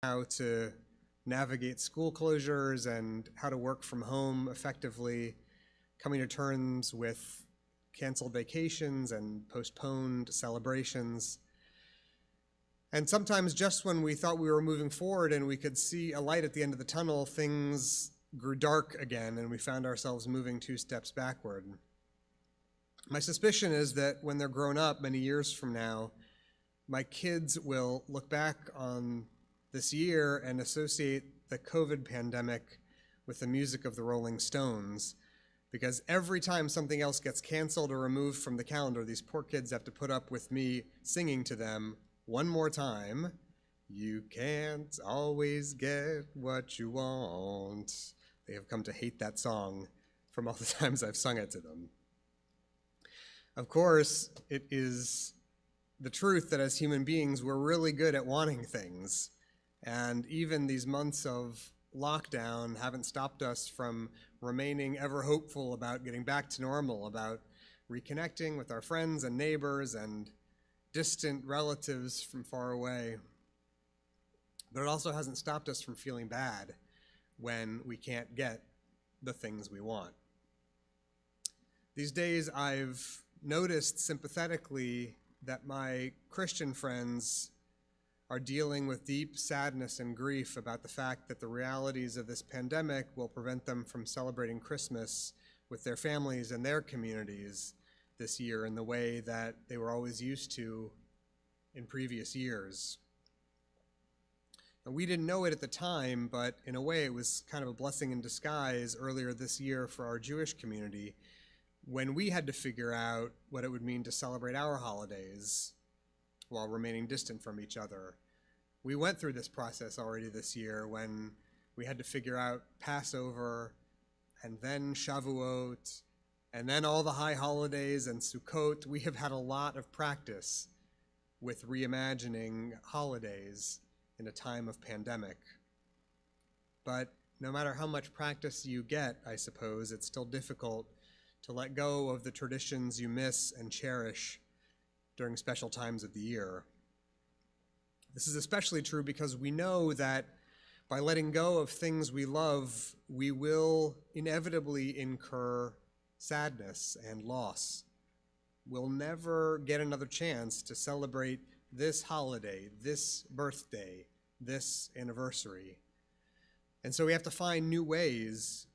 how to navigate school closures and how to work from home effectively, coming to terms with canceled vacations and postponed celebrations. And sometimes just when we thought we were moving forward and we could see a light at the end of the tunnel, things grew dark again and we found ourselves moving 2 steps backward. My suspicion is that when they're grown up many years from now, my kids will look back on this year and associate the COVID pandemic with the music of the Rolling Stones, because every time something else gets canceled or removed from the calendar, these poor kids have to put up with me singing to them one more time, "You can't always get what you want." They have come to hate that song from all the times I've sung it to them. Of course, it is the truth that as human beings, we're really good at wanting things. And even these months of lockdown haven't stopped us from remaining ever hopeful about getting back to normal, about reconnecting with our friends and neighbors and distant relatives from far away. But it also hasn't stopped us from feeling bad when we can't get the things we want. These days, I've noticed sympathetically that my Christian friends are dealing with deep sadness and grief about the fact that the realities of this pandemic will prevent them from celebrating Christmas with their families and their communities this year in the way that they were always used to in previous years. And we didn't know it at the time, but in a way it was kind of a blessing in disguise earlier this year for our Jewish community when we had to figure out what it would mean to celebrate our holidays while remaining distant from each other. We went through this process already this year when we had to figure out Passover and then Shavuot and then all the high holidays and Sukkot. We have had a lot of practice with reimagining holidays in a time of pandemic. But no matter how much practice you get, I suppose, it's still difficult to let go of the traditions you miss and cherish during special times of the year. This is especially true because we know that by letting go of things we love, we will inevitably incur sadness and loss. We'll never get another chance to celebrate this holiday, this birthday, this anniversary. And so we have to find new ways,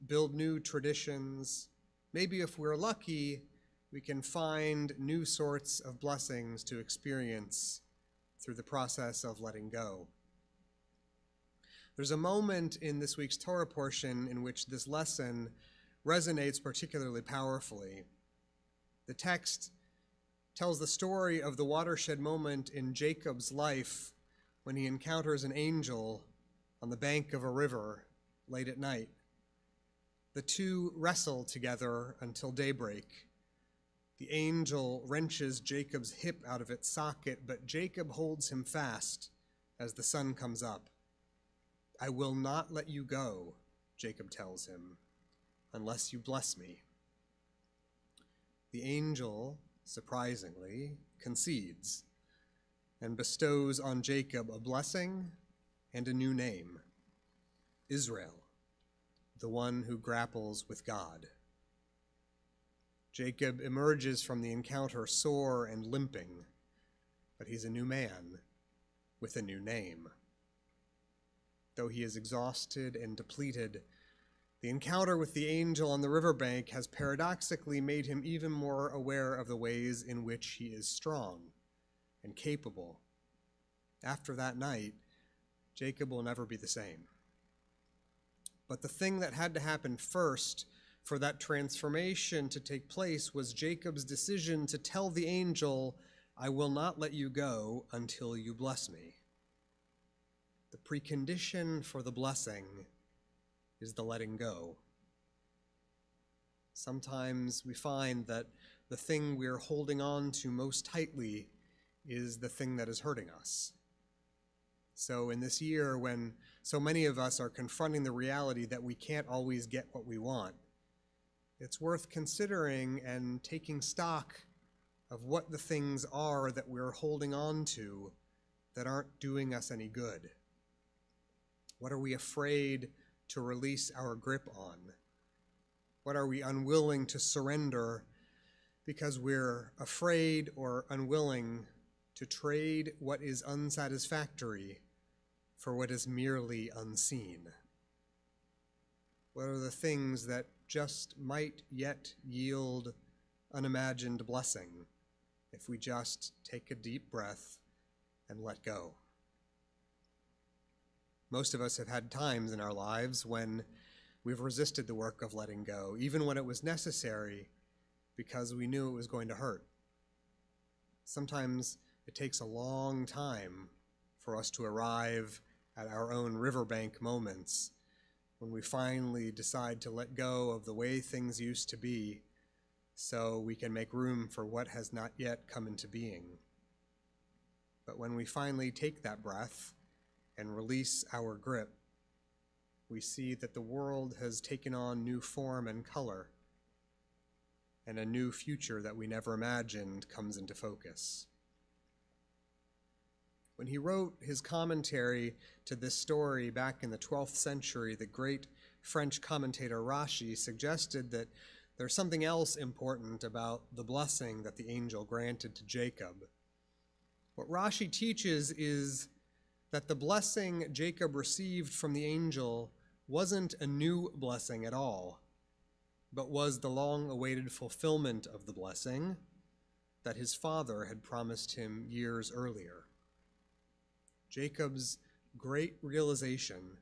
build new traditions. Maybe if we're lucky, we can find new sorts of blessings to experience through the process of letting go. There's a moment in this week's Torah portion in which this lesson resonates particularly powerfully. The text tells the story of the watershed moment in Jacob's life when he encounters an angel on the bank of a river late at night. The two wrestle together until daybreak. The angel wrenches Jacob's hip out of its socket, but Jacob holds him fast as the sun comes up. "I will not let you go," Jacob tells him, "unless you bless me." The angel, surprisingly, concedes and bestows on Jacob a blessing and a new name, Israel, the one who grapples with God. Jacob emerges from the encounter sore and limping, but he's a new man with a new name. Though he is exhausted and depleted, the encounter with the angel on the riverbank has paradoxically made him even more aware of the ways in which he is strong and capable. After that night, Jacob will never be the same. But the thing that had to happen first for that transformation to take place was Jacob's decision to tell the angel, "I will not let you go until you bless me." The precondition for the blessing is the letting go. Sometimes we find that the thing we're holding on to most tightly is the thing that is hurting us. So in this year, when so many of us are confronting the reality that we can't always get what we want, it's worth considering and taking stock of what the things are that we're holding on to that aren't doing us any good. What are we afraid to release our grip on? What are we unwilling to surrender because we're afraid or unwilling to trade what is unsatisfactory for what is merely unseen? What are the things that just might yet yield unimagined blessing if we just take a deep breath and let go? Most of us have had times in our lives when we've resisted the work of letting go, even when it was necessary, because we knew it was going to hurt. Sometimes it takes a long time for us to arrive at our own riverbank moments when we finally decide to let go of the way things used to be so we can make room for what has not yet come into being. But when we finally take that breath and release our grip, we see that the world has taken on new form and color, and a new future that we never imagined comes into focus. When he wrote his commentary to this story back in the 12th century, the great French commentator Rashi suggested that there's something else important about the blessing that the angel granted to Jacob. What Rashi teaches is that the blessing Jacob received from the angel wasn't a new blessing at all, but was the long-awaited fulfillment of the blessing that his father had promised him years earlier. Jacob's great realization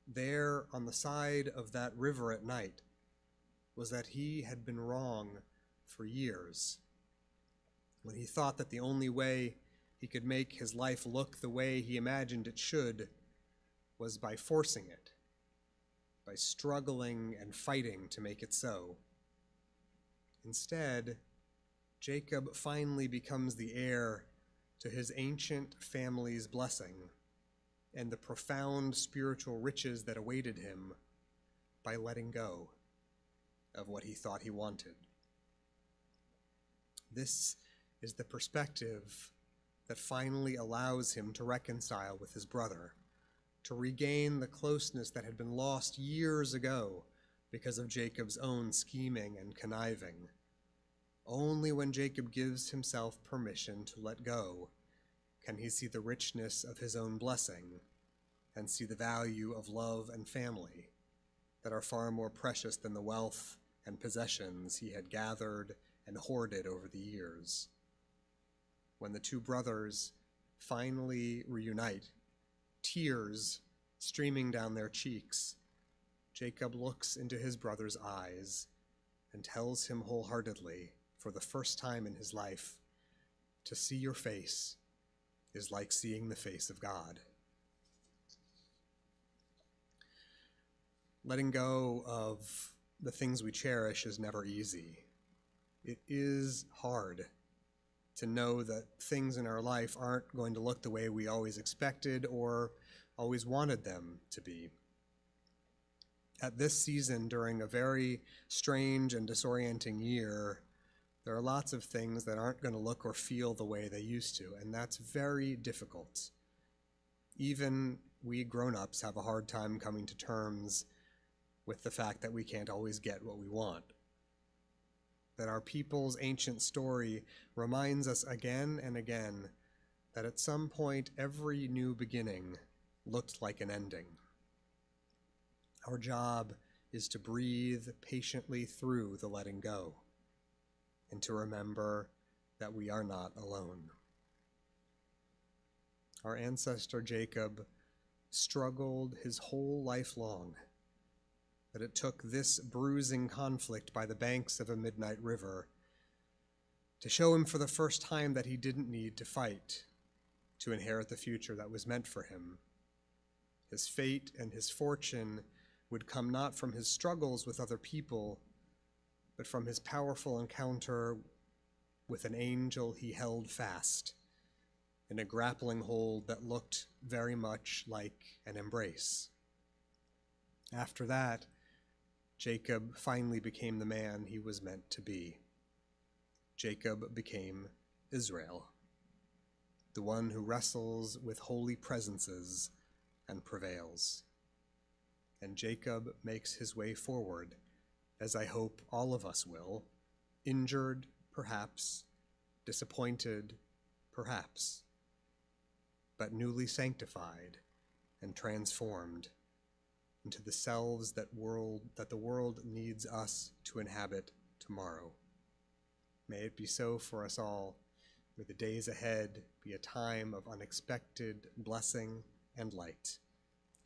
there on the side of that river at night was that he had been wrong for years. When he thought that the only way he could make his life look the way he imagined it should was by forcing it, by struggling and fighting to make it so. Instead, Jacob finally becomes the heir to his ancient family's blessing and the profound spiritual riches that awaited him by letting go of what he thought he wanted. This is the perspective that finally allows him to reconcile with his brother, to regain the closeness that had been lost years ago because of Jacob's own scheming and conniving. Only when Jacob gives himself permission to let go can he see the richness of his own blessing and see the value of love and family that are far more precious than the wealth and possessions he had gathered and hoarded over the years. When the two brothers finally reunite, tears streaming down their cheeks, Jacob looks into his brother's eyes and tells him wholeheartedly, for the first time in his life, to see your face is like seeing the face of God. Letting go of the things we cherish is never easy. It is hard to know that things in our life aren't going to look the way we always expected or always wanted them to be. At this season, during a very strange and disorienting year, there are lots of things that aren't going to look or feel the way they used to, and that's very difficult. Even we grown-ups have a hard time coming to terms with the fact that we can't always get what we want. That our people's ancient story reminds us again and again that at some point every new beginning looked like an ending. Our job is to breathe patiently through the letting go and to remember that we are not alone. Our ancestor Jacob struggled his whole life long, that it took this bruising conflict by the banks of a midnight river to show him for the first time that he didn't need to fight to inherit the future that was meant for him. His fate and his fortune would come not from his struggles with other people, but from his powerful encounter with an angel he held fast in a grappling hold that looked very much like an embrace. After that, Jacob finally became the man he was meant to be. Jacob became Israel, the one who wrestles with holy presences and prevails. And Jacob makes his way forward, as I hope all of us will, injured, perhaps, disappointed, perhaps, but newly sanctified and transformed into the selves that the world needs us to inhabit tomorrow. May it be so for us all. May the days ahead be a time of unexpected blessing and light.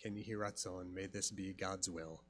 Ken Yehi Ratzon, may this be God's will.